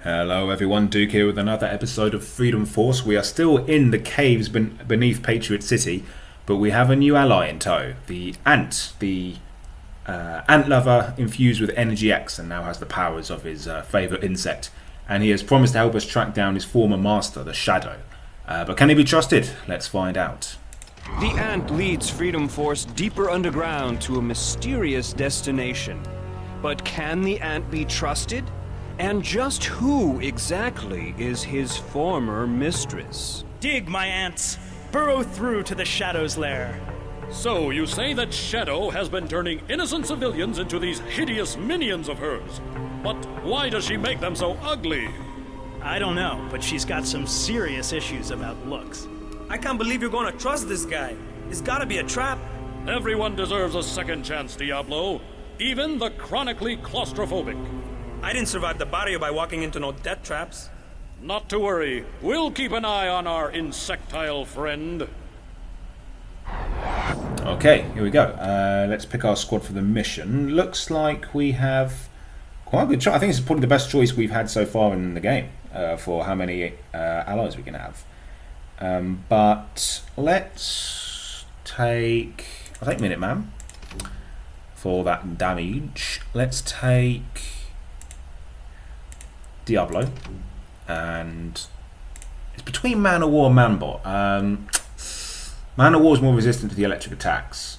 Hello everyone, Duke here with another episode of Freedom Force. We are still in the caves beneath Patriot City, but we have a new ally in tow. The Ant, the ant lover infused with Energy X and now has the powers of his favourite insect. And he has promised to help us track down his former master, the Shadow. But can he be trusted? Let's find out. The Ant leads Freedom Force deeper underground to a mysterious destination. But can the Ant be trusted? And just who exactly is his former mistress? Dig, my ants! Burrow through to the Shadow's lair. So you say that Shadow has been turning innocent civilians into these hideous minions of hers. But why does she make them so ugly? I don't know, but she's got some serious issues about looks. I can't believe you're gonna trust this guy. It's gotta be a trap. Everyone deserves a second chance, Diablo. Even the chronically claustrophobic. I didn't survive the barrio by walking into no death traps. Not to worry. We'll keep an eye on our insectile friend. Okay, here we go. Let's pick our squad for the mission. Looks like we have quite a good choice. I think this is probably the best choice we've had so far in the game for how many allies we can have. But let's take... I'll take Minuteman for that damage. Let's take Diablo, and it's between Man of War and Manbot. Man of War is more resistant to the electric attacks,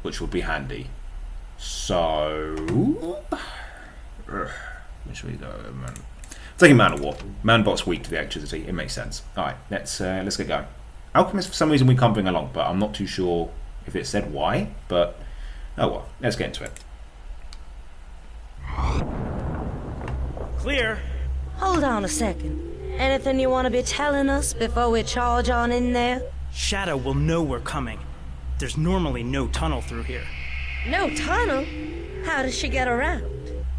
which would be handy. So, where should we go? Taking Man of War. Manbot's weak to the electricity. It makes sense. All right, let's get going. Alchemist, for some reason, we can't bring along, but I'm not too sure if it said why. But oh well, let's get into it. Clear. Hold on a second. Anything you want to be telling us before we charge on in there? Shadow will know we're coming. There's normally no tunnel through here. No tunnel? How does she get around?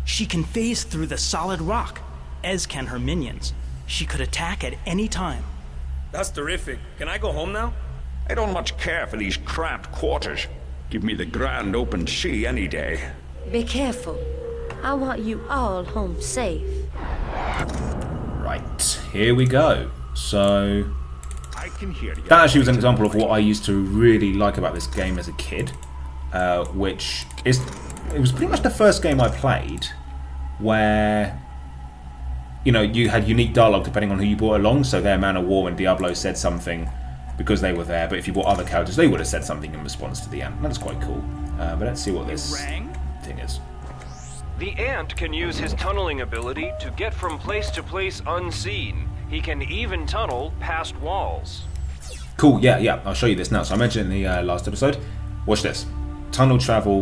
She can phase through the solid rock, as can her minions. She could attack at any time. That's terrific. Can I go home now? I don't much care for these cramped quarters. Give me the grand open sea any day. Be careful. I want you all home safe. Right, here we go. So I can hear you. that actually was an example of what I used to really like about this game as a kid, which is, it was pretty much the first game I played where, you know, you had unique dialogue depending on who you brought along. So their Man of War and Diablo said something because they were there, but if you brought other characters, they would have said something in response to the Ant. That's quite cool. But let's see what this thing is. The Ant can use his tunneling ability to get from place to place unseen. He can even tunnel past walls. Cool, yeah, I'll show you this now. So I mentioned in the last episode. Watch this. Tunnel travel.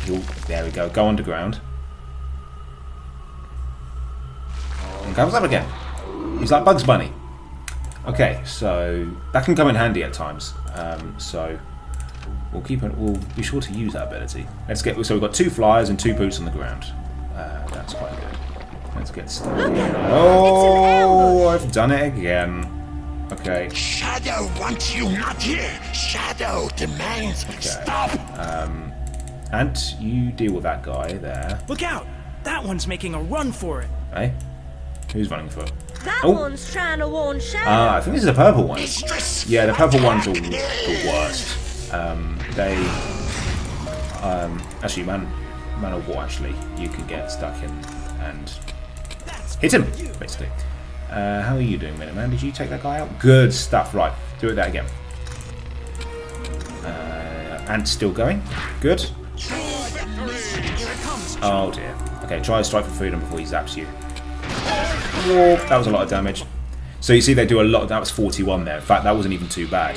Ooh, there we go. Go underground. And comes up again. He's like Bugs Bunny. Okay, so that can come in handy at times. So we'll we'll be sure to use that ability. So we've got 2 flyers and 2 boots on the ground. That's quite good. Let's get started. Oh, I've done it again. Okay. Shadow wants you not here. Shadow demands stop. Ant, you deal with that guy there. Look out! That one's making a run for it. Hey, who's running for it? That one's trying to warn Shadow. I think this is the purple one. Mistress, Yeah, the purple ones are the worst. Actually, Man of War, actually, you can get stuck in and hit him, basically. How are you doing, Minuteman? Did you take that guy out? Good stuff. Right, do it that again. Ant's still going. Good. Oh dear. Okay, try to strike for freedom before he zaps you. Whoa, that was a lot of damage. So you see they do a lot. That was 41 there. In fact, that wasn't even too bad.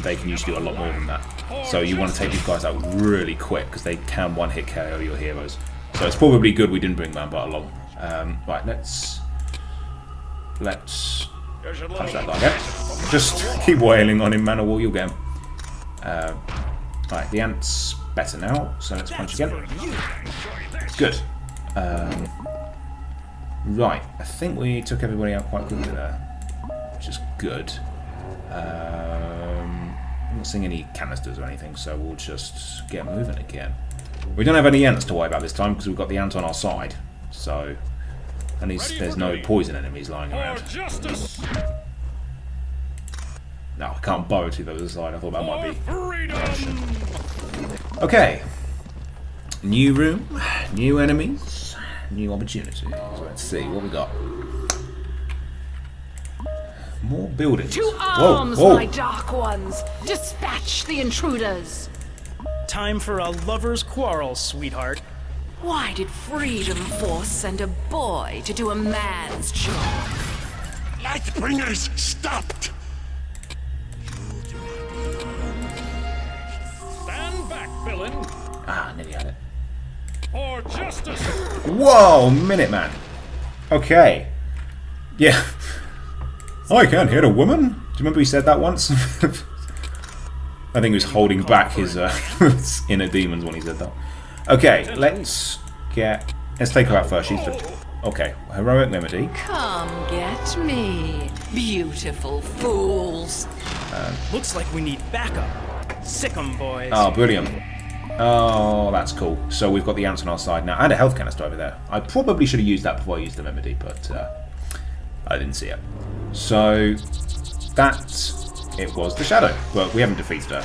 They can usually do a lot more than that. So you want to take these guys out really quick because they can one-hit KO your heroes. So it's probably good we didn't bring Manbot along. Right, let's punch that guy again. Just keep wailing on him, Man of War. You'll get him. Right, the Ant's better now. So let's punch again. Good. Right, I think we took everybody out quite quickly there, which is good. I'm not seeing any canisters or anything, so we'll just get moving again. We don't have any ants to worry about this time because we've got the ant on our side. So And there's no poison enemies lying around. Justice. No, I can't borrow to the other side. I thought that might be. Freedom. Okay. New room, new enemies, new opportunities. Let's see what we got. More buildings. To Whoa, arms, whoa. my dark ones! Dispatch the intruders! Time for a lover's quarrel, sweetheart. Why did Freedom Force send a boy to do a man's job? Lightbringers, stopped! Stand back, villain. Ah, nearly had it. For justice. Whoa, Minuteman. Okay. Yeah. I can't hit a woman. Do you remember he said that once? I think he was holding back his inner demons when he said that. Okay, let's take her out first. She's just okay. Heroic remedy. Come get me, beautiful fools. Looks like we need backup. Sick 'em, boys. Oh, brilliant. Oh, that's cool. So we've got the ants on our side now, and a health canister over there. I probably should have used that before I used the remedy, but I didn't see it. So that it was the shadow, but we haven't defeated her.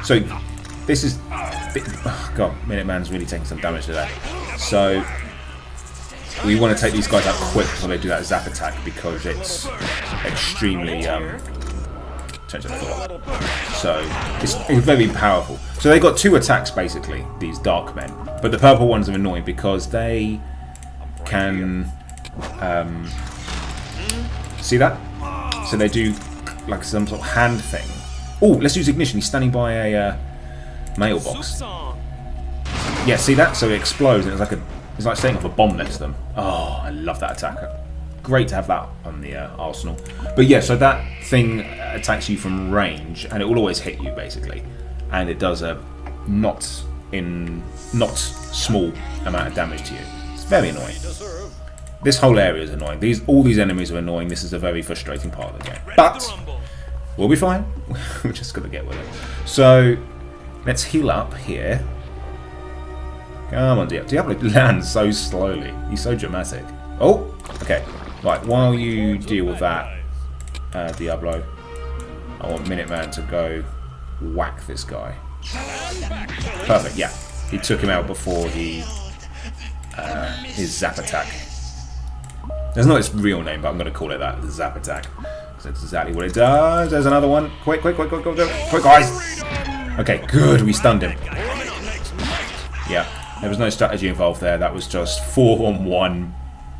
So this is God, Minuteman's really taking some damage today. So we want to take these guys out quick before they do that zap attack because it's extremely change of thought. So it's very powerful. So they got two attacks basically, these Darkmen, but the purple ones are annoying because they can see that? So they do like some sort of hand thing. Oh, let's use ignition. He's standing by a mailbox. Yeah, see that? So it explodes and it's like setting off a bomb next to them. Oh, I love that attack. Great to have that on the arsenal. But yeah, so that thing attacks you from range and it will always hit you basically. And it does a not small amount of damage to you. It's very annoying. This whole area is annoying. All these enemies are annoying. This is a very frustrating part of the game. But we'll be fine. We're just going to get with it. So let's heal up here. Come on, Diablo. Diablo lands so slowly. He's so dramatic. Oh, okay. Right, while you deal with that, Diablo, I want Minuteman to go whack this guy. Perfect, yeah. He took him out before his zap attack. That's not its real name, but I'm going to call it that, the zap attack. Because that's exactly what it does. There's another one. Quick, quick, quick, quick, quick, quick, guys! Okay, good, we stunned him. Yeah, there was no strategy involved there. That was just 4-on-1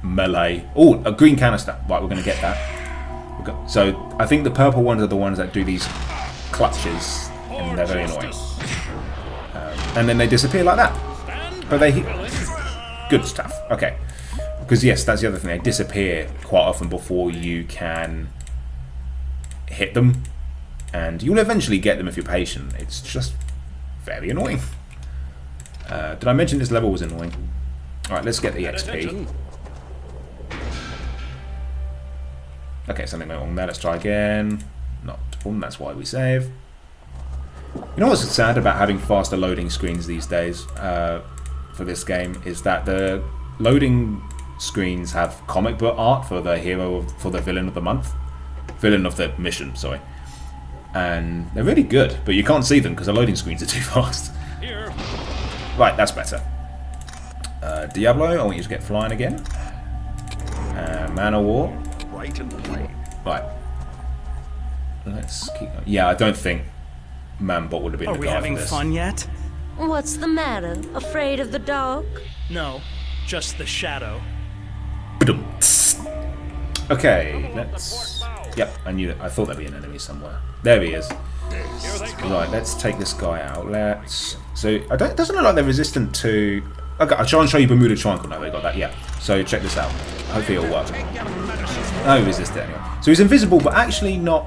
melee. Oh, a green canister. Right, we're going to get that. So, I think the purple ones are the ones that do these clutches, and they're very annoying. And then they disappear like that. But they... Good stuff. Okay. Because yes, that's the other thing. They disappear quite often before you can hit them. And you'll eventually get them if you're patient. It's just very annoying. Did I mention this level was annoying? Alright, let's get the XP. Okay, something went wrong there. Let's try again. Not a problem, that's why we save. You know what's sad about having faster loading screens these days for this game is that the loading screens have comic book art for the hero, for the villain of the month. Villain of the mission, sorry. And they're really good, but you can't see them because the loading screens are too fast. Here. Right, that's better. Diablo, I want you to get flying again. Man of War. Right in play. Right. Let's keep going. Yeah, I don't think Manbot would have been Are the we guy having for this. fun yet? What's the matter? Afraid of the dark? No, just the shadow. Okay, let's... Yep, I knew it. I thought there'd be an enemy somewhere. There he is. Right, let's take this guy out. Let's... So, it doesn't look like they're resistant to... Okay, I'll try and show you Bermuda Triangle now. They got that, yeah. So, check this out. Hopefully it'll work. Oh, resist it anyway. So, he's invisible, but actually not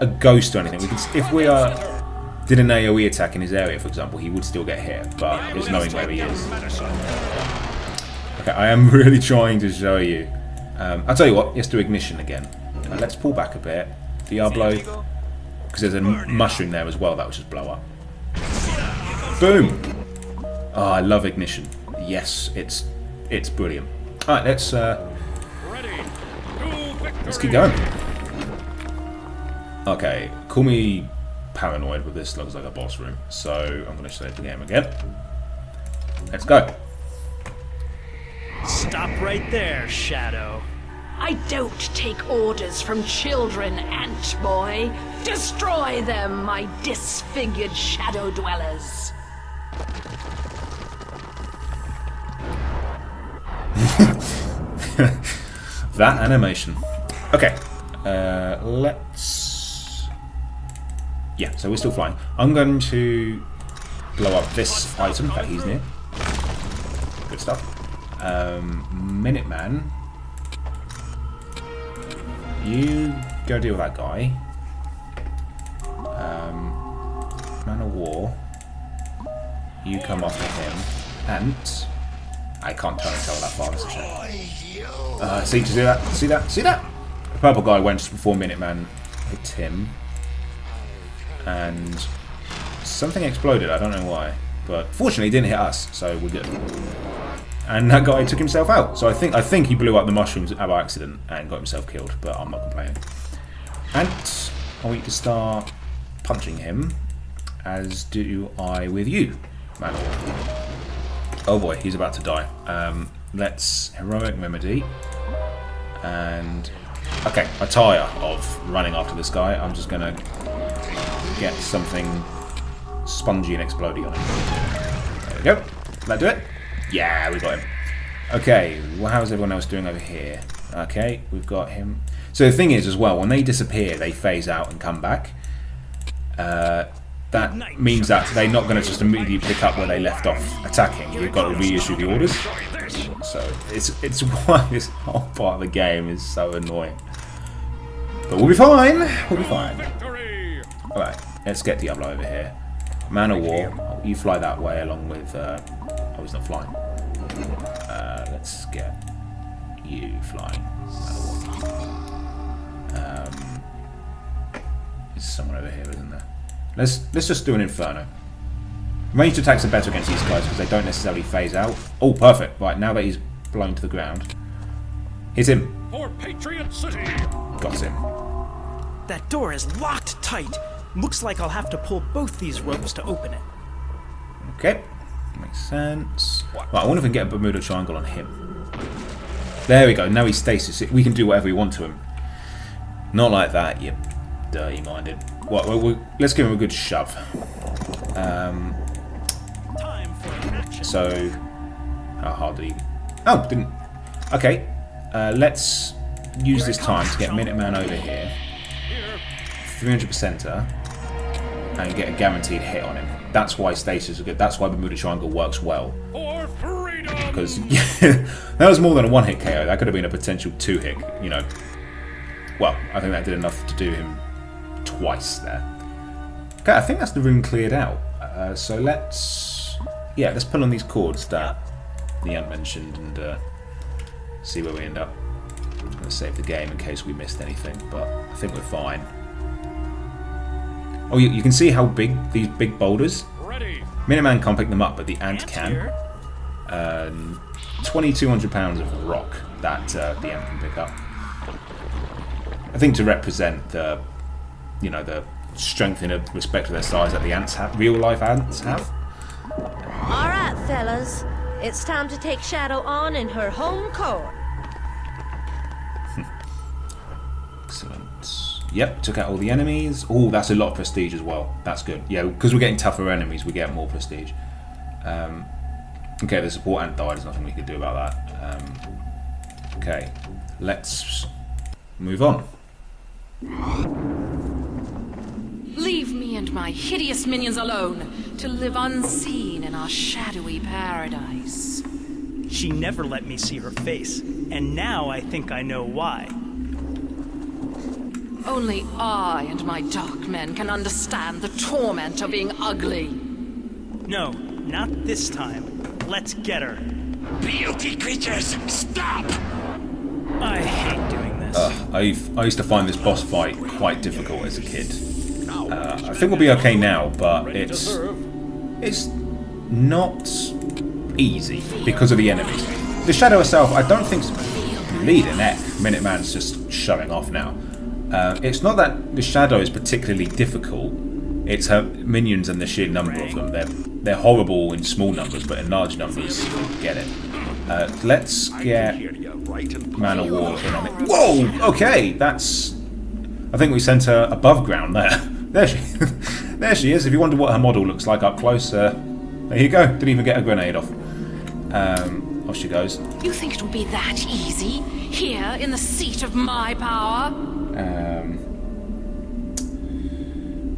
a ghost or anything. We can, if we did an AoE attack in his area, for example, he would still get hit, but it's knowing where he is. Okay, I am really trying to show you. I'll tell you what, let's do ignition again. Let's pull back a bit. Diablo, because there's a mushroom there as well, that will just blow up. Boom! Oh, I love ignition. Yes, it's It's brilliant. Alright, let's keep going. Okay, call me paranoid, but this looks like a boss room. So I'm going to save the game again. Let's go. Stop right there, Shadow. I don't take orders from children, Ant Boy. Destroy them, my disfigured shadow dwellers. That animation. Okay, let's... Yeah, so we're still flying. I'm going to blow up this item that he's near. Good stuff. Minuteman. You go deal with that guy. Man of War. You come after him. Ant. I can't turn and tell that far. That's a shame. See that? See that? See that? The purple guy went just before Minuteman hit him. And something exploded. I don't know why. But fortunately it didn't hit us, so we're good. And that guy took himself out. So I think he blew up the mushrooms by accident and got himself killed, but I'm not complaining. Ant, I want you to start punching him, as do I with you, man. Oh boy, he's about to die. Let's heroic remedy. And okay, I tire of running after this guy. I'm just gonna get something spongy and explodey on him. There we go. Did that do it? Yeah, we got him. Okay, well, how's everyone else doing over here? Okay, we've got him. So the thing is, as well, when they disappear, they phase out and come back. That means that they're not going to just immediately pick up where they left off attacking. You've got to reissue the orders. So it's why this whole part of the game is so annoying. But we'll be fine. We'll be fine. All right, let's get Diablo over here. Man of War, you fly that way along with. Oh, he's not flying. Let's get you flying. There's someone over here, isn't there? Let's just do an Inferno. Ranged attacks are better against these guys because they don't necessarily phase out. Oh, perfect. Right, now that he's blown to the ground. Hit him. For Patriot City. Got him. That door is locked tight. Looks like I'll have to pull both these ropes to open it. Okay. Makes sense. Right, I wonder if we can get a Bermuda Triangle on him. There we go. Now he's stasis. We can do whatever we want to him. Not like that, you dirty-minded. Well, let's give him a good shove. So, how hard did he... Oh, didn't... Okay. Let's use this time to get Minuteman over here. 300%er. And get a guaranteed hit on him. That's why stasis is good. That's why Bermuda Triangle works well. Because that was more than a one-hit KO. That could have been a potential two-hit, you know. Well, I think that did enough to do him twice there. Okay, I think that's the room cleared out. So let's pull on these cords that the Ant mentioned and see where we end up. I'm going to save the game in case we missed anything, but I think we're fine. Oh, you can see how big these big boulders. Minuteman can't pick them up, but the Ant can. 2,200 pounds of rock that the Ant can pick up. I think to represent the, the strength and respect for their size that the ants have, real life ants have. All right, fellas, it's time to take Shadow on in her home court. Excellent. Yep, took out all the enemies. Oh, that's a lot of prestige as well. That's good. Yeah, because we're getting tougher enemies, we get more prestige. Okay, the support ant died. There's nothing we could do about that. Okay, let's move on. Leave me and my hideous minions alone to live unseen in our shadowy paradise. She never let me see her face, and now I think I know why. Only I and my Darkmen can understand the torment of being ugly. No, not this time. Let's get her. Beauty creatures, stop! I hate doing this. I used to find this boss fight quite difficult as a kid. I think we'll be okay now, but it's not easy because of the enemies. the shadow itself, I don't think leading neck. Minuteman's just showing off now. It's not that the shadow is particularly difficult. It's her minions and the sheer number of them. They're horrible in small numbers, but in large numbers, get it. Let's get Man of War in on it. Whoa! Okay, that's... I think we sent her above ground there. There she is. If you wonder what her model looks like up close, there you go. Didn't even get a grenade off. Off she goes. You think it'll be that easy? Here, in the seat of my power?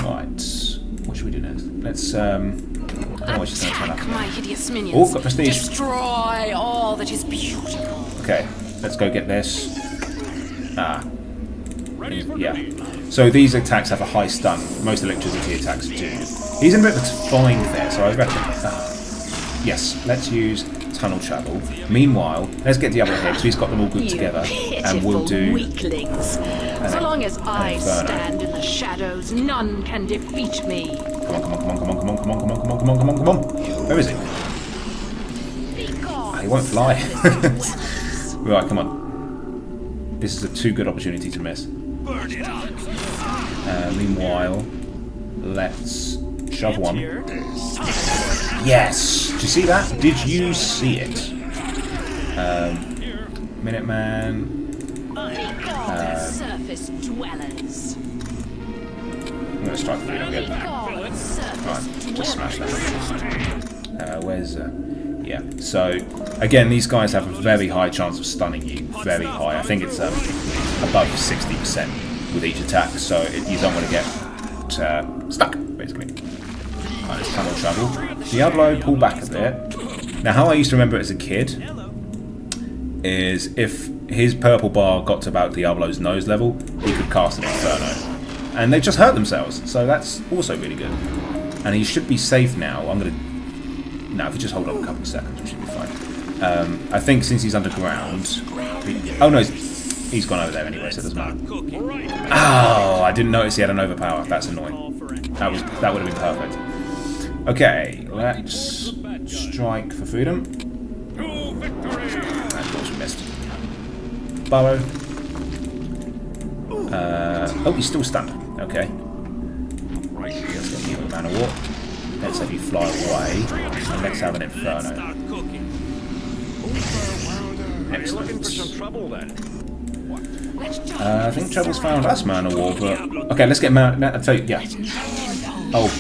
Right. What should we do next? Let's, I don't know what she's going to turn up. Attack my hideous minions. Oh, got prestige. Destroy all that is beautiful. Okay, let's go get this. Yeah. So these attacks have a high stun. Most electricity attacks do. He's in a bit of a bind there, so I reckon... yes, let's use tunnel travel. Meanwhile, let's get Diablo here, because he's got them all grouped together. And we'll do... weaklings. So long as I stand in the shadows, none can defeat me. Come on. Where is he? He won't fly. Right, come on. This is a too good opportunity to miss. Meanwhile, let's shove one. Yes! Did you see that? Did you see it? Minuteman. Surface dwellers. I'm going to strike the freedom again. Alright, just smash that. Where's... yeah, so again, these guys have a very high chance of stunning you. Very high. I think it's above 60% with each attack, so you don't want to get stuck, basically. Alright, let's tunnel travel. Diablo, pull back a bit. Now, how I used to remember it as a kid is if his purple bar got to about Diablo's nose level, he could cast an Inferno. And they just hurt themselves, so that's also really good. And he should be safe now. I'm going to... No, if we just hold on a couple of seconds, we should be fine. I think since he's underground... Oh no, he's gone over there anyway, so it doesn't matter. Oh, I didn't notice he had an overpower. That's annoying. That would have been perfect. Okay, let's strike for freedom. Of course we missed. Burrow. Oh, he's still stunned. Okay. Let's get you a Man of War. Let's have you fly away, and let's have an Inferno. Excellent. I think Trouble's found us Man of War, but... Okay, let's get Man... I'll tell you, yeah. Oh,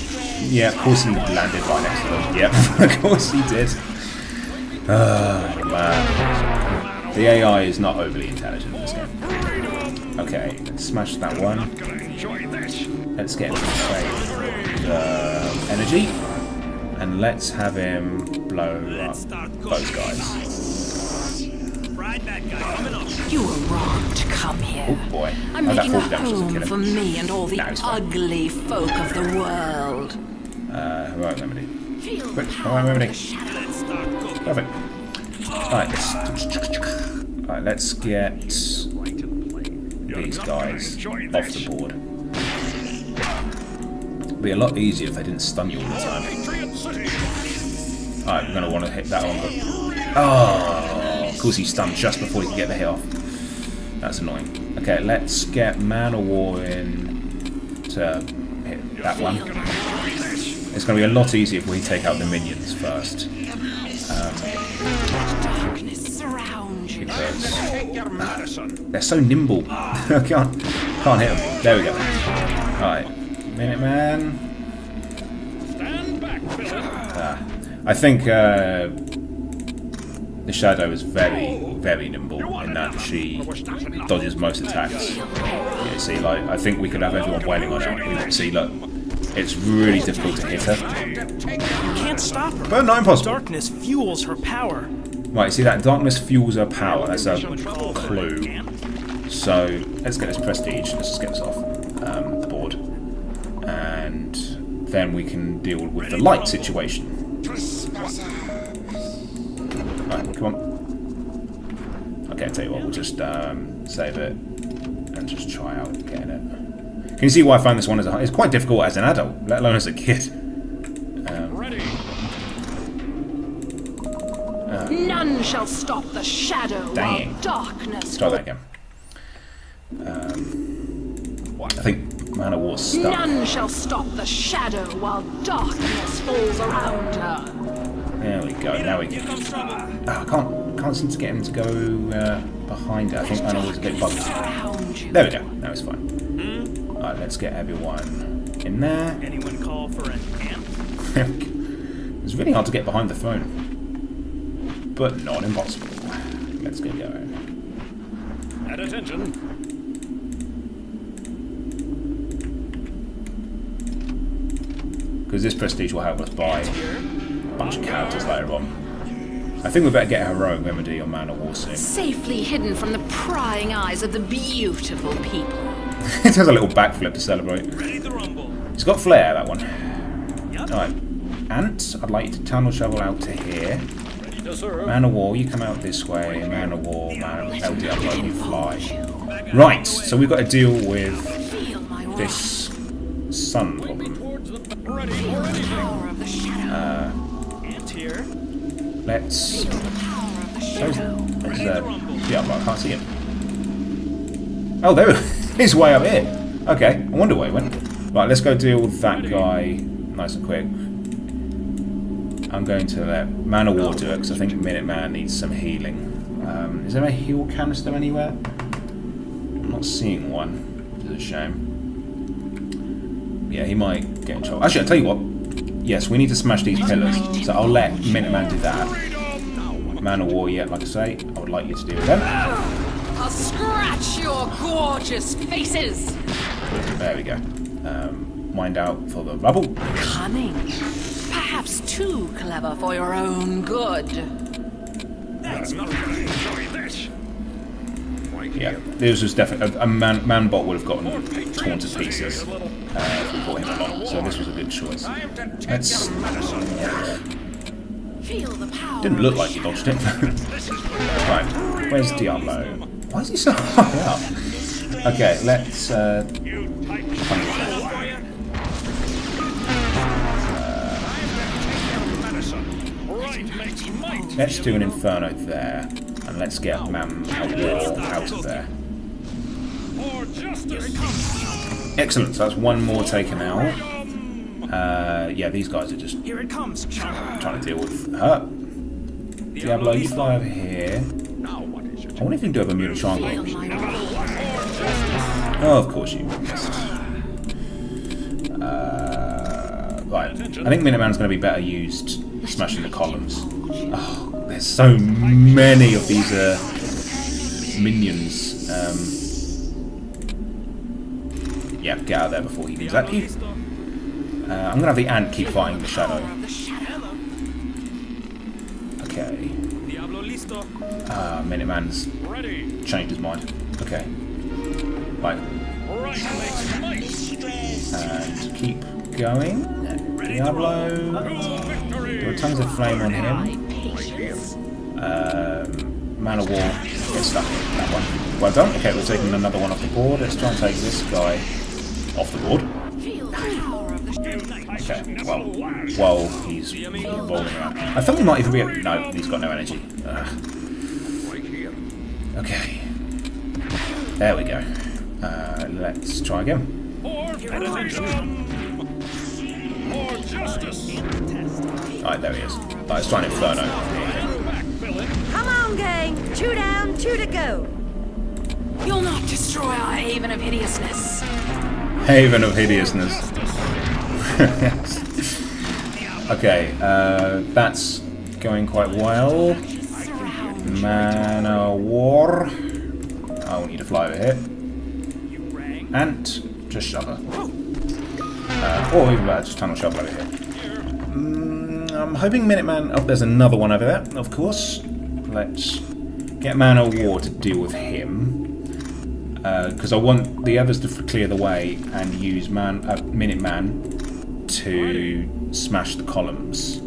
yeah, of course he landed right next to them. Yep, of course he did. Oh, man. The AI is not overly intelligent in this game. Okay, let's smash that one. Let's get him to save energy. And let's have him blow up those guys. You were wrong to come here. Oh boy. I'm making a home for me and all the ugly folk of the world. Heroic Remedy. Quick, Heroic Remedy. Perfect. Alright, let's get these guys off the board. It'd be a lot easier if they didn't stun you all the time. Alright, we're going to want to hit that one, but... Oh, of course he's stunned just before he can get the hit off. That's annoying. Okay, let's get Man of War in to hit that one. It's going to be a lot easier if we take out the minions first. Because they're so nimble. I can't hit them. There we go. Alright, Minuteman. I think the Shadow is very, very nimble in that she dodges most attacks. Yeah, see, like, I think we could have everyone wailing on her. See, look, it's really difficult to hit her. You can't stop her. But not impossible. Darkness fuels her power. Right, see that? Darkness fuels her power. That's a clue. So, let's get this prestige. Let's just get this off the board. And then we can deal with the light situation. Right, come on. Okay, I'll tell you what, we'll just save it and just try out getting it. Can you see why I find this one it's quite difficult as an adult, let alone as a kid. None shall stop the shadow Dang. while darkness. Let's try that again. I think Man of War's stuck. None shall stop the shadow while darkness falls around her. There we go. Now we can. Oh, I can't seem to get him to go behind it. I think Man of War's a bit bugged. There we go. Now it's fine. Alright, let's get everyone in there. Anyone call for an amp? It's really hard to get behind the throne, but not impossible. Let's get going. At attention. Because this prestige will help us buy a bunch of characters later on. I think we better get a heroic remedy on Man of War soon. Safely hidden from the prying eyes of the beautiful people. It does a little backflip to celebrate. Ready to rumble. It's got flair, that one. Alright. Ant, I'd like you to tunnel shovel out to here. Yes, sir. Man of War, you come out this way. Man of War, El Diablo, you fly. Right, so we've got to deal with this sun problem. Ready for anything. Ant here. Let's... There's Diablo, I can't see him. Oh, there he's way up here. Okay, I wonder where he went. Right, let's go deal with that guy nice and quick. I'm going to let Man of War do it, because I think Minuteman needs some healing. Is there a heal canister anywhere? I'm not seeing one. It's a shame. Yeah, he might get in trouble. Actually, I'll tell you what. Yes, we need to smash these pillars. So I'll let Minuteman do that. Man of War, yeah, like I say, I would like you to do them. I'll scratch your gorgeous faces. There we go. Mind out for the rubble. Cunning. Perhaps too clever for your own good. That's not gonna enjoy this. Yeah, this was definitely a man-bot would have gotten torn to pieces if we brought him along. So this was a good choice. Let's. Feel the power. Didn't look like he dodged it. Right, where's Diablo? Why is he so high up? Okay, let's. Let's do an Inferno there, and let's get Man of War out of there. Excellent, so that's one more taken out. Yeah, these guys are just Here it comes. trying to deal with her. Diablo, you fly over here. I wonder if you can do a Bermuda Triangle. Oh, of course you missed. Right, I think Minuteman's going to be better used smashing the columns. Oh, there's so many of these minions. Yeah, get out of there before he can zap you. I'm going to have the ant keep fighting the shadow. Okay. Minuteman's changed his mind. Okay. Right. And keep going. Diablo. There were tons of flame on him. Man of War gets stuck in that one. Well done. Okay, we're taking another one off the board. Let's try and take this guy off the board. Okay, well, while he's rolling around. I thought he might even be... No, he's got no energy. Okay. There we go. Let's try again. Alright, there he is. Let's try an Inferno. Come on, gang. 2 down, 2 to go. You'll not destroy our haven of hideousness. Haven of Hideousness. Okay, that's going quite well. Man of War. I want you to fly over here. Ant, just shove her. Or even better, just tunnel shovel over here. I'm hoping Minuteman... Oh, there's another one over there, of course. Let's get Man of War to deal with him. Because I want the others to clear the way and use Minuteman to smash the columns.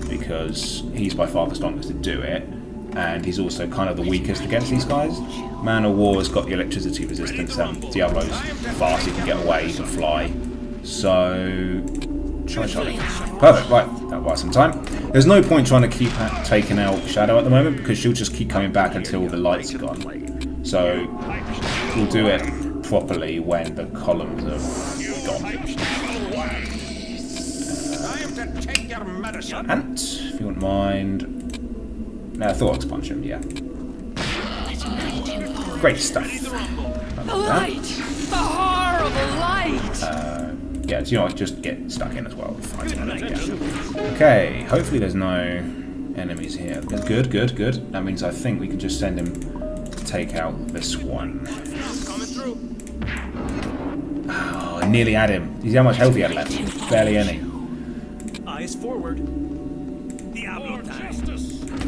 Because he's by far the strongest to do it. And he's also kind of the weakest against these guys. Man of War's got the electricity resistance, and Diablo's fast, he can get away, he can fly. So Perfect, right, that'll buy some time. There's no point trying to keep taking out Shadow at the moment because she'll just keep coming back until the lights are gone. So we'll do it properly when the columns are gone. And if you wouldn't mind. No, Thorax punch him, yeah. Great stuff. The light! The horrible light! Yeah, so you know what, just get stuck in as well. Okay, hopefully there's no enemies here. Good, good, good. That means I think we can just send him to take out this one. Oh, I nearly had him. You see how much health he had left? Barely any. Eyes forward. Diablo time.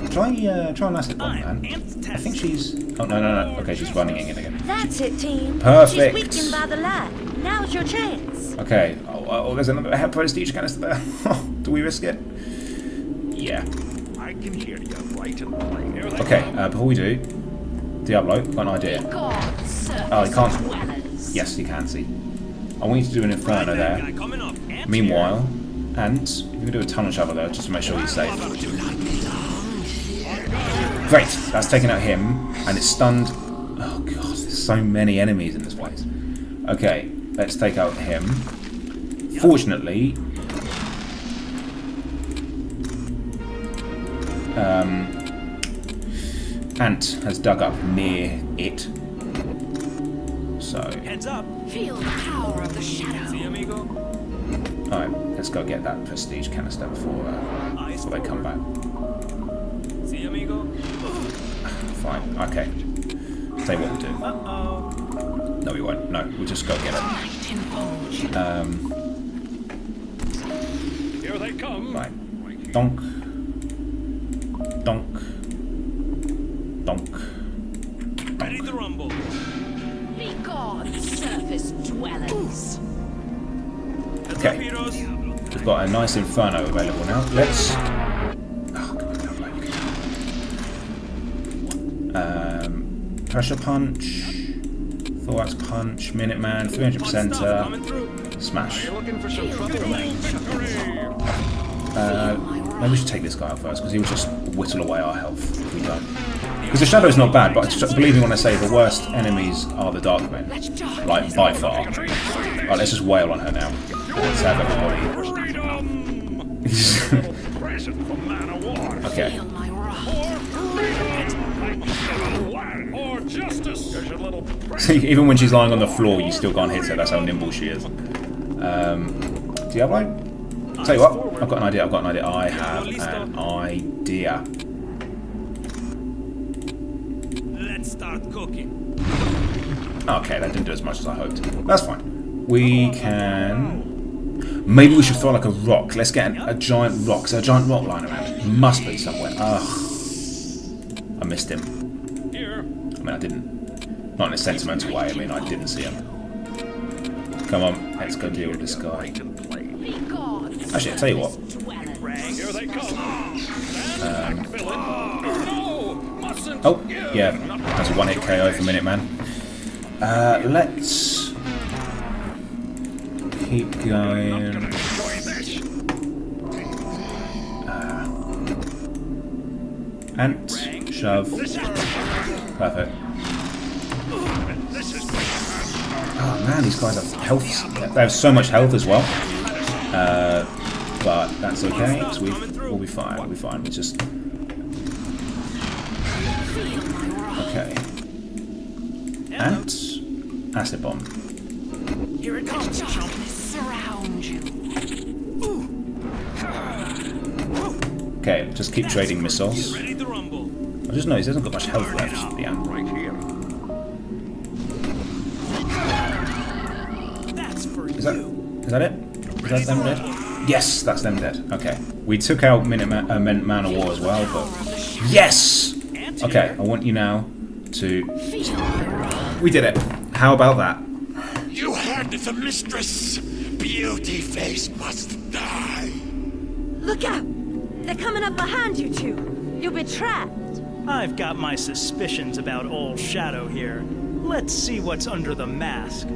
Try and acid bomb, man. I think she's... Oh, no. Okay, she's running in again. That's it, team. Perfect. She's weakened by the light. Now's your chance. Okay. Oh, there's another prestige canister there. Do we risk it? Yeah. I can hear you right in the plane. Okay, before we do, Diablo, got an idea. Oh, he can't. Yes, he can see. I want you to do an inferno there. Meanwhile, and you can do a tunnel shovel there just to make sure he's safe. Great, that's taken out him, and it's stunned. Oh god, there's so many enemies in this place. Okay, let's take out him. Fortunately, Ant has dug up near it. So Heads up. Feel the power of the shadow. See, amigo? alright, let's go get that prestige canister before they come back. See, amigo? Fine, okay. Tell you what we'll do. Uh-oh. No, we won't. No, we'll just go get it. Here they come. Right. Donk. Donk. Donk. Ready to rumble. Be gone, surface dwellers. Okay. We've got a nice inferno available now. Let's... Oh, God, pressure punch. Thorax punch. Minuteman. 300%. Smash. Maybe we should take this guy out first because he will just whittle away our health if we don't. Because the Shadow's not bad, but believe me when I say the worst enemies are the Darkmen. Like, by far. Right, let's just wail on her now. Let's have everybody. Okay. See, even when she's lying on the floor, you still can't hit her. That's how nimble she is. Diablo? Tell you what, I've got an idea. I have an idea. Let's start cooking. Okay, that didn't do as much as I hoped. That's fine. We can... Maybe we should throw like a rock. Let's get a giant rock. Is there a giant rock lying around? Must be somewhere. Ugh. I missed him. I mean, I didn't. Not in a sentimental way. I mean, I didn't see him. Come on, let's go deal with this guy. Actually, I'll tell you what. Here they come. Oh, yeah. That's a one-hit KO for Minuteman. Let's keep going. Ant, shove. Perfect. Oh man, these guys have health. They have so much health as well. But that's okay. So we'll be fine. We'll be fine. We just okay. Ant, acid bomb. Here it comes. Surround you. Okay, just keep trading missiles. Ready to rumble. I just noticed he hasn't got much health left. The ant. Right here. That's for Is you. that it? Is that them dead? Yes, that's them dead. Okay. We took out Man of War as well, but... Yes! Okay, I want you now to... We did it. How about that? You heard the mistress. Beauty Face must die. Look out! They're coming up behind you two. You'll be trapped. I've got my suspicions about old Shadow here. Let's see what's under the mask.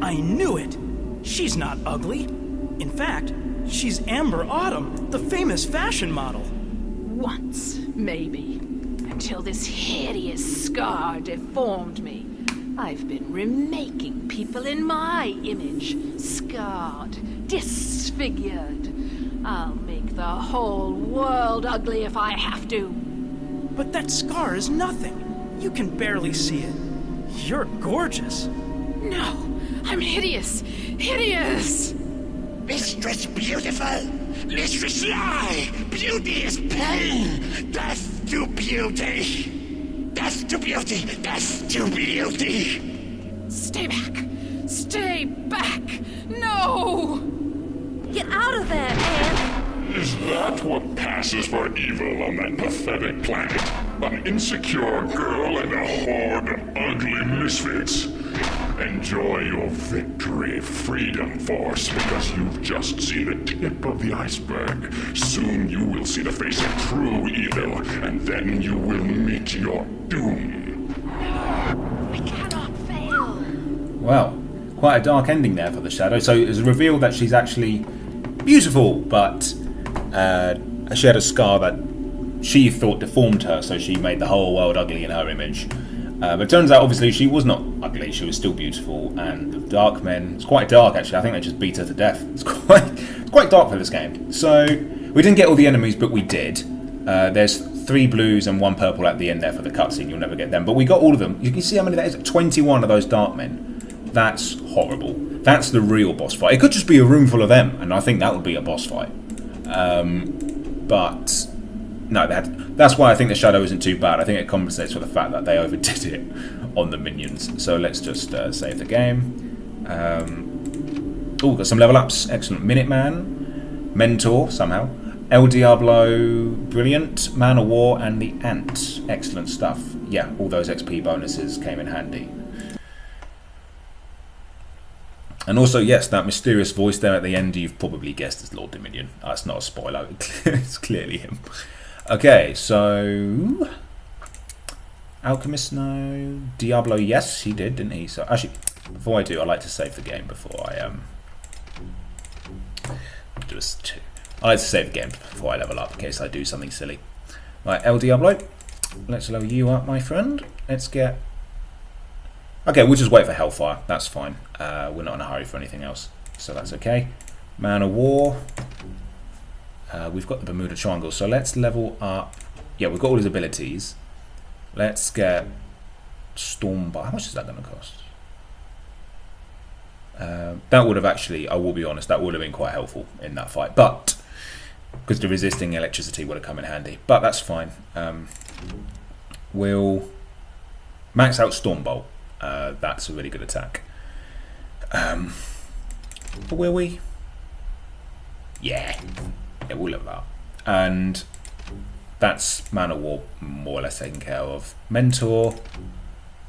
I knew it! She's not ugly. In fact, she's Amber Autumn, the famous fashion model. Once, maybe. Until this hideous scar deformed me. I've been remaking people in my image. Scarred, disfigured. I'll make the whole world ugly if I have to. But that scar is nothing. You can barely see it. You're gorgeous. No, I'm hideous. Hideous! Mistress Beautiful! Mistress Lie! Beauty is pain! Death to beauty! Death to beauty! Death to beauty! Stay back! Stay back! No! Get out of there, Anne! Is that what passes for evil on that pathetic planet? An insecure girl and a horde of ugly misfits? Enjoy your victory, Freedom Force, because you've just seen the tip of the iceberg. Soon you will see the face of true evil, and then you will meet your doom. I cannot fail. Well, quite a dark ending there for the Shadow. So it was revealed that she's actually beautiful, but she had a scar that she thought deformed her, so she made the whole world ugly in her image. But it turns out, obviously, she was not ugly. She was still beautiful. And the Darkmen, it's quite dark, actually. I think they just beat her to death. It's quite dark for this game. So we didn't get all the enemies, but we did. There's 3 blues and 1 purple at the end there for the cutscene. You'll never get them. But we got all of them. You can see how many there is. 21 of those Darkmen. That's horrible. That's the real boss fight. It could just be a room full of them, and I think that would be a boss fight. But no, that's why I think the Shadow isn't too bad. I think it compensates for the fact that they overdid it on the minions. So let's just save the game. Oh, got some level ups. Excellent. Minuteman, Mentor, somehow. El Diablo, brilliant. Man of War, and the Ant. Excellent stuff. Yeah, all those XP bonuses came in handy. And also, yes, that mysterious voice there at the end, you've probably guessed is Lord Dominion. That's not a spoiler. It's clearly him. Okay, so Alchemist, no. Diablo, yes, he did, didn't he? So actually, before I do, I like to save the game before I do this too. I like to save the game before I level up in case I do something silly. Right, El Diablo, let's level you up, my friend. Let's get. Okay, we'll just wait for Hellfire. That's fine. We're not in a hurry for anything else, so that's okay. Man of War. We've got the Bermuda Triangle, so let's level up. Yeah, we've got all his abilities. Let's get Stormbar. How much is that going to cost? That would have actually, I will be honest, that would have been quite helpful in that fight. But, because the resisting electricity would have come in handy. But that's fine. We'll max out Stormbolt. That's a really good attack. Will we? Yeah, we'll level up. And that's Man of War more or less taken care of. Mentor,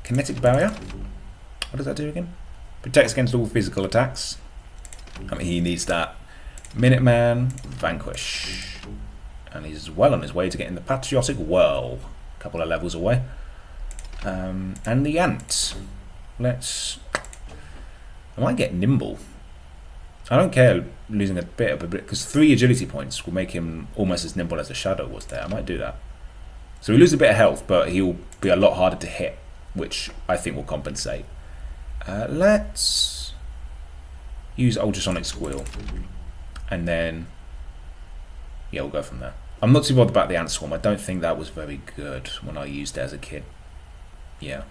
Kinetic Barrier. What does that do again? Protects against all physical attacks. I mean, he needs that. Minuteman, Vanquish. And he's well on his way to getting the Patriotic Whirl. A couple of levels away. And the Ant. Let's. I might get Nimble. I don't care losing a bit of a bit because 3 agility points will make him almost as nimble as the Shadow was there. I might do that. So we lose a bit of health, but he'll be a lot harder to hit, which I think will compensate. Let's use Ultrasonic Squeal, and then yeah, we'll go from there. I'm not too bothered about the Ant Swarm. I don't think that was very good when I used it as a kid. Yeah,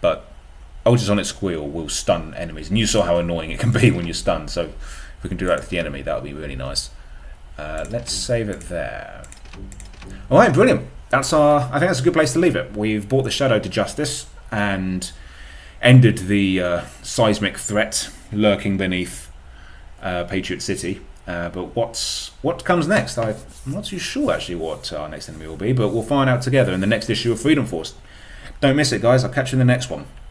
but Ultrasonic Squeal will stun enemies, and you saw how annoying it can be when you're stunned. So if we can do that to the enemy, that would be really nice. Let's save it there. All right, brilliant. That's our. I think that's a good place to leave it. We've brought the Shadow to justice and ended the seismic threat lurking beneath Patriot City. But what comes next? I'm not too sure actually what our next enemy will be, but we'll find out together in the next issue of Freedom Force. Don't miss it, guys. I'll catch you in the next one.